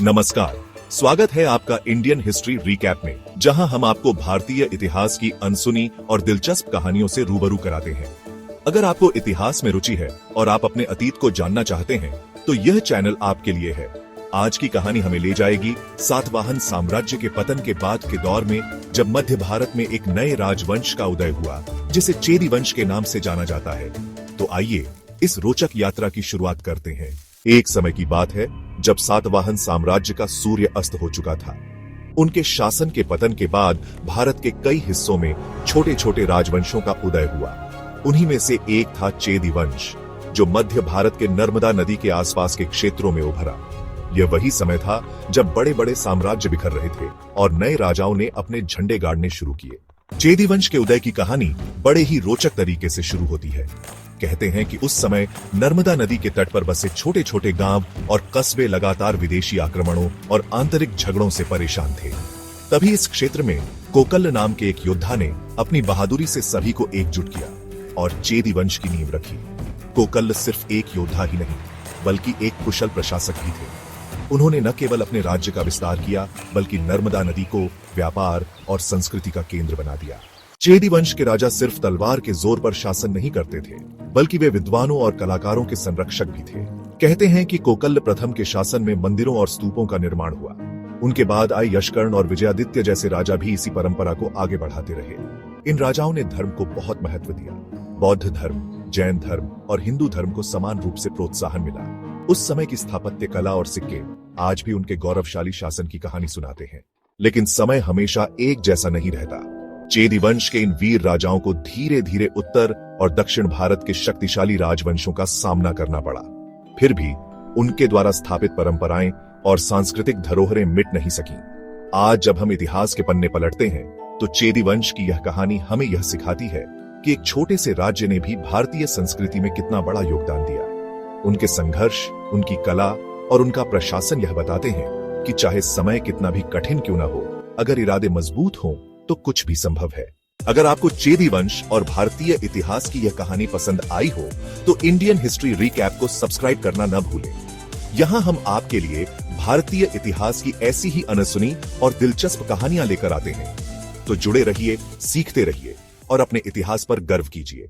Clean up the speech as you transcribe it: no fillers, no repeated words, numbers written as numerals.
नमस्कार, स्वागत है आपका इंडियन हिस्ट्री रिकैप में, जहां हम आपको भारतीय इतिहास की अनसुनी और दिलचस्प कहानियों से रूबरू कराते हैं। अगर आपको इतिहास में रुचि है और आप अपने अतीत को जानना चाहते हैं, तो यह चैनल आपके लिए है। आज की कहानी हमें ले जाएगी सातवाहन साम्राज्य के पतन के बाद के दौर में, जब मध्य भारत में एक नए राजवंश का उदय हुआ, जिसे चेदी वंश के नाम से जाना जाता है। तो आइए इस रोचक यात्रा की शुरुआत करते हैं। एक समय की बात है जब सातवाहन साम्राज्य का सूर्य अस्त हो चुका था। उनके शासन के पतन के बाद भारत के कई हिस्सों में छोटे छोटे राजवंशों का उदय हुआ। उन्हीं में से एक था चेदी वंश, जो मध्य भारत के नर्मदा नदी के आसपास के क्षेत्रों में उभरा। यह वही समय था जब बड़े बड़े साम्राज्य बिखर रहे थे और नए राजाओं ने अपने झंडे गाड़ने शुरू किए। चेदी वंश के उदय की कहानी बड़े ही रोचक तरीके से शुरू होती है। कहते हैं कि उस समय नर्मदा नदी के तट पर बसे छोटे छोटे गांव और कस्बे लगातार विदेशी आक्रमणों और आंतरिक झगड़ों से परेशान थे। तभी इस क्षेत्र में कोकल्ल नाम के एक योद्धा ने अपनी बहादुरी से सभी को एकजुट किया और चेदी वंश की नींव रखी। कोकल्ल सिर्फ एक योद्धा ही नहीं, बल्कि एक कुशल प्रशासक भी थे। उन्होंने न केवल अपने राज्य का विस्तार किया, बल्कि नर्मदा नदी को व्यापार और संस्कृति का केंद्र बना दिया। चेदी वंश के राजा सिर्फ तलवार के जोर पर शासन नहीं करते थे, बल्कि वे विद्वानों और कलाकारों के संरक्षक भी थे। कहते हैं कि कोकल्ल प्रथम के शासन में मंदिरों और स्तूपों का निर्माण हुआ। उनके बाद आए यशकर्ण और विजयादित्य जैसे राजा भी इसी परंपरा को आगे बढ़ाते रहे। इन राजाओं ने धर्म को बहुत महत्व दिया। बौद्ध धर्म, जैन धर्म और हिंदू धर्म को समान रूप से प्रोत्साहन मिला। उस समय की स्थापत्य कला और सिक्के आज भी उनके गौरवशाली शासन की कहानी सुनाते हैं। लेकिन समय हमेशा एक जैसा नहीं रहता। चेदी वंश के इन वीर राजाओं को धीरे धीरे उत्तर और दक्षिण भारत के शक्तिशाली राजवंशों का सामना करना पड़ा। फिर भी उनके द्वारा स्थापित परंपराएं और सांस्कृतिक धरोहरें मिट नहीं सकी। आज जब हम इतिहास के पन्ने पलटते हैं, तो चेदी वंश की यह कहानी हमें यह सिखाती है कि एक छोटे से राज्य ने भी भारतीय संस्कृति में कितना बड़ा योगदान दिया। उनके संघर्ष, उनकी कला और उनका प्रशासन यह बताते हैं कि चाहे समय कितना भी कठिन क्यों न हो, अगर इरादे मजबूत हों तो कुछ भी संभव है। अगर आपको चेदी वंश और भारतीय इतिहास की यह कहानी पसंद आई हो, तो इंडियन हिस्ट्री रिकैप को सब्सक्राइब करना न भूलें। यहाँ हम आपके लिए भारतीय इतिहास की ऐसी ही अनसुनी और दिलचस्प कहानियां लेकर आते हैं। तो जुड़े रहिए, सीखते रहिए और अपने इतिहास पर गर्व कीजिए।